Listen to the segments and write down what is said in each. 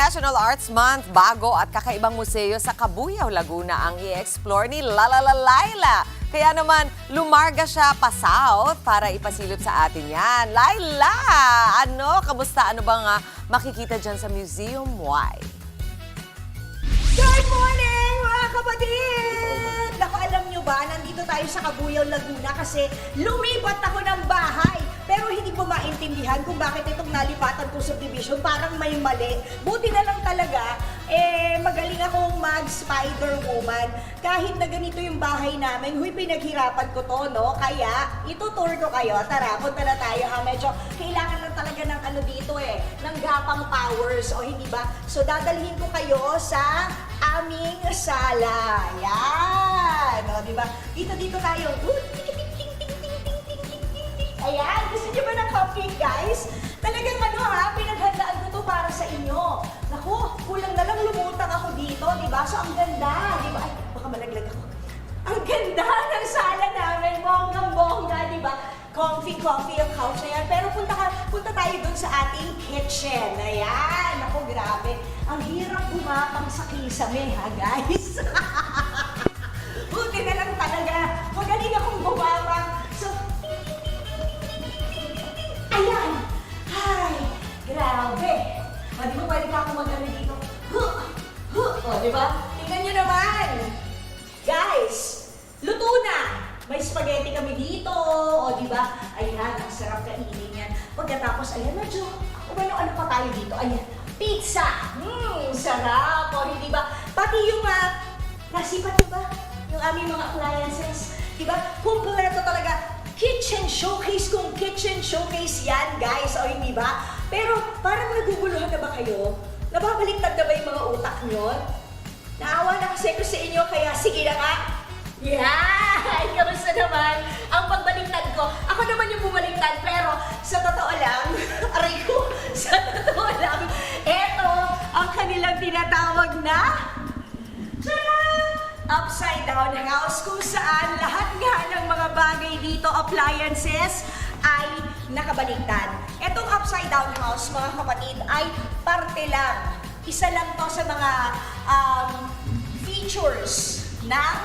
National Arts Month, bago at kakaibang museo sa Cabuyao, Laguna ang i-explore ni Laila. Kaya naman, lumarga siya pa south para ipasilip sa atin yan. Laila, kamusta? Ano bang makikita dyan sa Museum Y? Good morning, mga kapatid! Naku, alam nyo ba, nandito tayo sa Cabuyao, Laguna kasi lumipat ako ng bahay. Pero hindi ko maintindihan kung bakit itong nalipatan ko subdivision, parang may mali. Buti na lang talaga, magaling akong mag-Spider-Woman. Kahit na ganito yung bahay namin, pinaghirapan ko to, no? Kaya, itutour ko kayo. Tara, punta na tayo, ha? Medyo kailangan lang talaga ng dito, ng gapang powers, o hindi ba? So, dadalhin ko kayo sa aming sala. Yan! O, di ba? Dito tayo. Ayan, gusto niyo ba ng cupcake, guys? Talagang pinaghandaan ko to para sa inyo. Naku, kulang na lang lumutang ako dito, di ba? So, ang ganda, di ba? Ay, baka malaglag ako. Ang ganda ng sala namin, bonggang-bongga, di ba? Comfy ang couch na yan. Pero punta tayo dun sa ating kitchen. Ayan, naku, grabe. Ang hirap gumapang sa kisame, ha, guys? Buti na lang talaga. Magaling akong gumapang. So, ayan! Ay! Grabe! O, di ba pwede ka akong mag-ano dito? O, di ba? Tingnan nyo naman! Guys! Luto na! May spaghetti kami dito! O, di ba? Ayan, ang sarap kainin yan. Pagkatapos, ayan, medyo, ano pa tayo dito? Ayan, pizza! Sarap! O, di ba? Pati yung, nasipat nyo ba? Yung aming mga appliances. Di ba? Kumpleto talaga. Kitchen showcase kung kitchen showcase yan, guys, o hindi ba? Pero parang naguguluhan na ba kayo? Nababaliktad na ba yung mga utak nyo? Naawa na kasi ko sa inyo, kaya sige na nga. Yan! Kamusta naman ang pagbaliktad ko? Ako naman yung bumaliktad, pero sa totoo lang, aray ko, sa totoo lang, eto ang kanilang tinatawag na upside down house, kung saan lahat nga ng mga bagay dito, appliances, ay nakabaliktad. Etong upside down house, mga kapatid, ay parte lang. Isa lang to sa mga features ng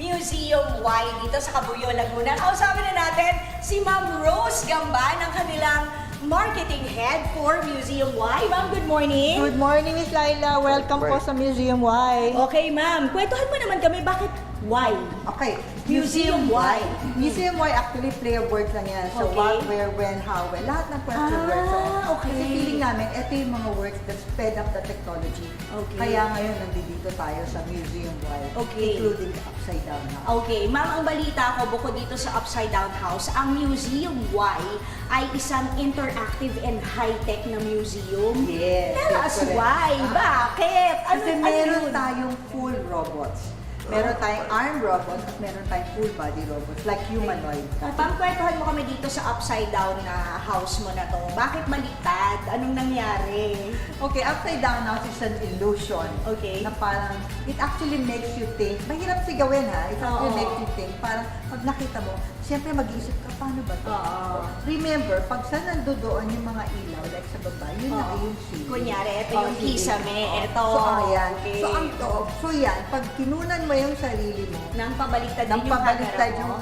Museum Y dito sa Cabuyao, Laguna. Kausapin na natin si Ma'am Rose Gamba ng kanilang marketing head for Museum Y. Ma'am, good morning. Good morning, Miss Laila. Welcome po sa Museum Y. Okay, ma'am. Kwentuhan mo naman kami, bakit Y? Okay. Museum Y. Museum Y actually play of words lang yan. So, Okay. what, where, when, how, when. Lahat ng question words. So, okay. Kasi feeling namin, ito yung mga words that sped up the technology. Okay. Kaya ngayon, nandito tayo sa Museum Y. Okay. Including the upside down house. Okay, ma'am, ang balita ko bukod dito sa Upside Down House, ang Museum Y ay isang interactive and high-tech na museum. Yes. Tell yes, us correct. why. Bakit? Kasi meron yun? tayong full robots. Meron tayong arm robots at meron tayong full body robots like humanoid. Pangkwentuhan mo kami dito sa Upside Down na house mo na to. Bakit baliktad? Anong nangyari? Okay, upside down house is an illusion. Okay. Na parang, it actually makes you think. Mahirap sigawin ha. It actually Oo. makes you think. Parang pag nakita mo, siyempre mag-iisip ka, paano ba ito? Oo. Remember, pag saan nandoon yung mga ilaw, like sa baba, yun na Oo. yung ceiling. Kunyari, ito Oo, yung ceiling. kisame. Ito. So, ayan. Okay. So, ang loob. So, yan. Pag kinunan mo yung sarili mo, Nang pabaliktad nang din yung pabaliktad camera mo.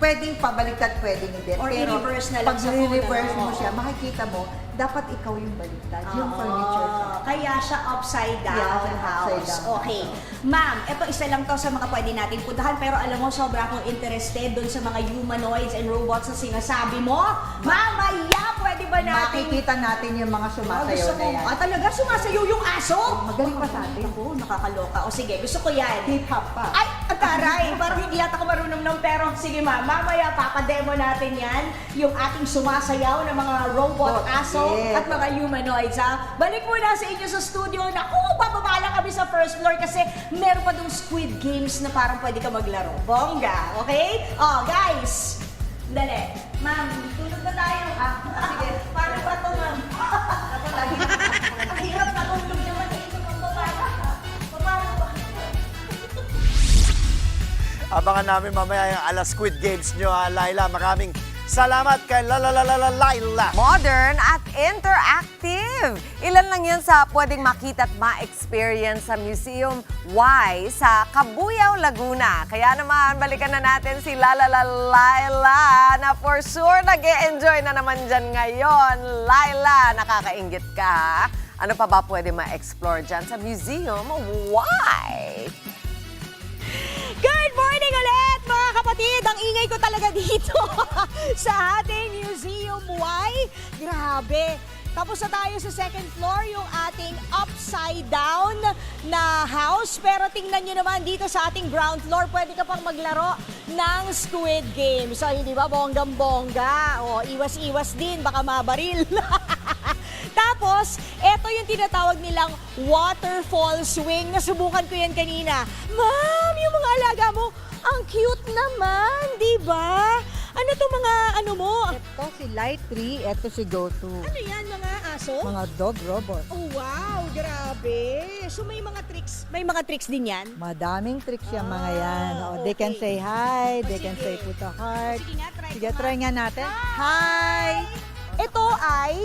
pwedeng pabaliktad, pwedeng hindi. Or Pero i-reverse na lang pag sa phone, i-reverse ano? mo siya, makikita mo, dapat ikaw yung baliktad. Yung furniture. Kaya siya upside down Yeah, house. upside down. Okay. Ma'am, ito isa lang to sa mga pwede natin puntahan, pero alam mo, sobra akong interested dun sa mga humanoids and robots na sinasabi mo. Mamaya, pwede ba natin? Makikita natin yung mga sumasayaw Gusto na ko, yan. talaga sumasayaw yung aso? Magaling pa sa atin. Ako, nakakaloka. O sige, gusto ko yan. Hip-hop pa. Ay, taray! Parang hindi yata ako marunong ng pero sige ma'am, mamaya papademo natin yan, yung ating sumasayaw ng mga robot, aso, yes. at mga humanoids, ha? Balik muna sa inyo sa studio. Naku, bababa lang kami sa first floor kasi meron pa dong Squid Games na parang pwede ka maglaro. Bongga, okay? Oh, guys! Dali. Ma'am, tulog na tayo, ha? Sige, paano ba ito, ma'am? Ako, lagi. Ang hirap na tulog naman dito. Paano ba? Abangan namin mamaya yung alas Squid Games nyo, ha, Laila. Maraming salamat kay Laila. Modern at interactive. Steve. Ilan lang yan sa pwedeng makita at ma-experience sa Museum Y sa Cabuyao, Laguna. Kaya naman, balikan na natin si Laila na for sure nag-e-enjoy na naman dyan ngayon. Laila, nakakaingit ka ha? Ano pa ba pwede ma-explore dyan sa Museum Y? Good morning ulit, mga kapatid! Ang ingay ko talaga dito sa ating Museum Y. Grabe! Tapos na tayo sa second floor, yung ating upside down na house. Pero tingnan nyo naman dito sa ating ground floor, pwede ka pang maglaro ng Squid Game. So, hindi ba bonggang-bongga? O, iwas-iwas din, baka mabaril. Tapos, eto yung tinatawag nilang waterfall swing. Nasubukan ko yan kanina. Ma'am, yung mga alaga mo, ang cute naman, di ba? Ano to mga ano mo? Ito si Light 3, ito si Go-To. Ano yan, mga aso? Mga dog robot. Oh, wow, grabe. So may mga tricks din yan? Madaming tricks yung mga yan. Ah, Oh, they can okay. say hi, they Sige. can say put a heart. Sige nga, try Sige, ko try nga natin. Hi! Ito ay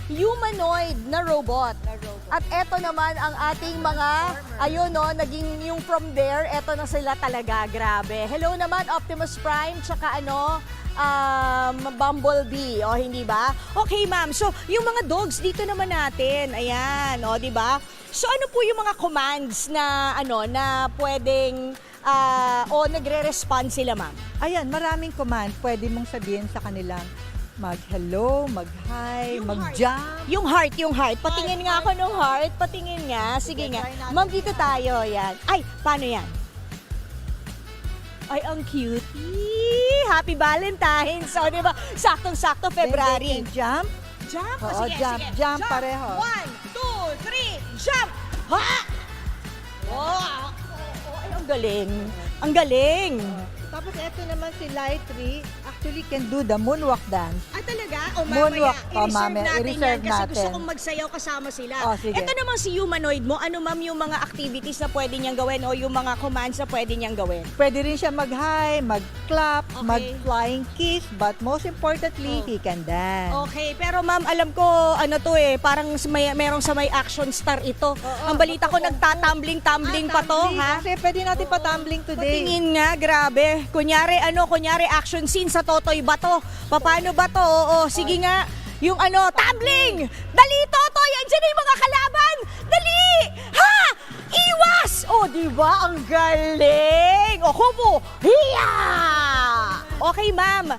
humanoid na robot. At eto naman ang ating mga, ayun no, naging yung from there, eto na sila talaga, grabe. Hello naman, Optimus Prime, tsaka ano, Bumblebee, o hindi ba? Okay ma'am, so yung mga dogs dito naman natin, ayan, o di ba? So ano po yung mga commands na ano, na pwedeng, o nagre-respond sila ma'am? Ayan, maraming command. Pwede mong sabihin sa kanilang mag-hello, mag-hi, Yung mag-jump. Yung heart. Patingin nga ako ng heart. Patingin nga. Sige nga. try natin. Ma'am, dito tayo. Yan. Ay, paano yan? Ay, ang cutie. Happy Valentine's. O, di ba? Saktong-sakto, Then they February. can jump. Jump? Oo, jump pareho. 1, 2, 3, jump! Ha! Oh, ay, ang galing. Ang galing. Tapos ito naman si Light 3, actually can do the moonwalk dance. Ah, talaga? O Moonwalk. mamaya, O, mamaya, i-reserve natin i-reserve yan kasi gusto natin. kong magsayaw kasama sila. O, sige. Ito naman si humanoid mo, ano ma'am yung mga activities na pwede niyang gawin o yung mga commands na pwede niyang gawin? Pwede rin siya mag-hi, mag-clap, Okay. mag-flying kiss, but most importantly, Oh. he can dance. Okay, pero ma'am, alam ko, ano to eh, parang merong sa may action star ito. Ang balita ko, nagtatumbling-tumbling pa to, Tumbling. ha? Kasi pwede natin pa-tumbling today. Patingin nga, grabe. Kunyari action scene sa Totoy ba to? Paano ba to? Oo, sige nga. Yung ano, tumbling! Dali, Totoy! Andiyan na yung mga kalaban! Dali! Ha! Iwas! O, di ba? Ang galing! O, kumo! Hiya! Okay, ma'am.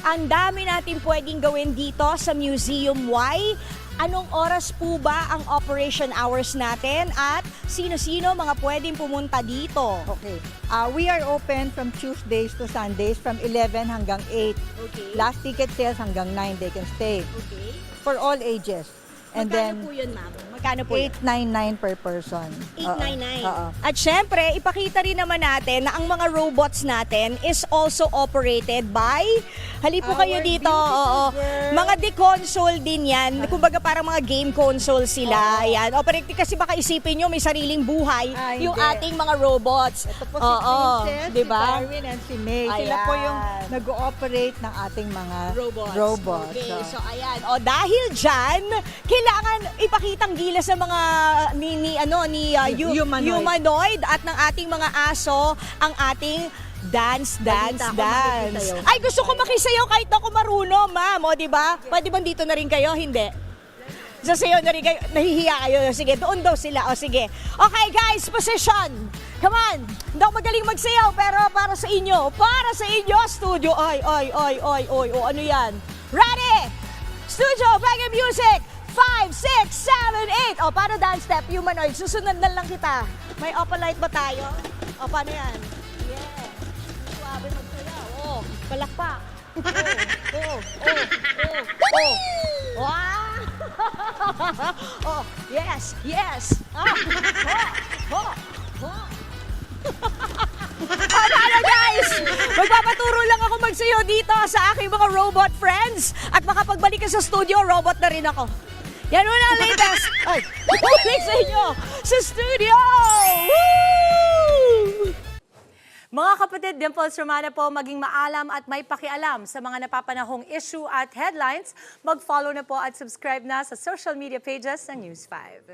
Ang dami natin pwedeng gawin dito sa Museum Y. Anong oras po ba ang operation hours natin at sino-sino mga pwedeng pumunta dito? Okay. We are open from Tuesdays to Sundays from 11 hanggang 8. Okay. Last ticket sales hanggang 9 they can stay Okay. for all ages. And Magkano po then yun, ma'am? Magkano po yun? 899 per person. 899. Oo. At syempre, ipakita rin naman natin na ang mga robots natin is also operated by, halipo kayo Our dito, beautiful oo. girl. Mga de-console din yan. Kumbaga parang mga game console sila. Yan. Operated kasi baka isipin nyo may sariling buhay Ah, yung hindi. ating mga robots. Ito po si Oo, Princess, diba? si Darwin, and si May. Sila po yung Ayan. nag-ooperate ng ating mga robots. Okay, So, so ayan. O dahil dyan, kailangan ipakitang gilas sa mga Humanoid. humanoid at ng ating mga aso ang ating dance. Balita ko, makikisayaw. Ay, gusto ko makisayaw kahit ako marunong, ma'am. O, di ba? Pwede bang dito na rin kayo? Hindi. Sasayaw na rin kayo. Nahihiya kayo. Sige, doon daw sila. O, sige. Okay, guys, position. Come on. Hindi ako magaling magsayaw, pero para sa inyo. Para sa inyo, studio. Ay. O, ano yan? Ready? Studio, bang music. 5, 6, 7, 8. O, paano dance step? Humanoid. Susunod na lang kita. May opalite ba tayo? O, paano yan? Yeah. Suwabe magsayaw. O, palakpak. Oh. Wow! Oh, yes. Paano guys? Magpapaturo lang ako magsayo dito sa aking mga robot friends at makapagbalik ka sa studio, robot na rin ako. Yan muna ang latest. Ay, balik sa inyo sa studio! Woo! Mga kapatid, Dimples Romana po, maging maalam at may pakialam sa mga napapanahong issue at headlines. Mag-follow na po at subscribe na sa social media pages ng News 5.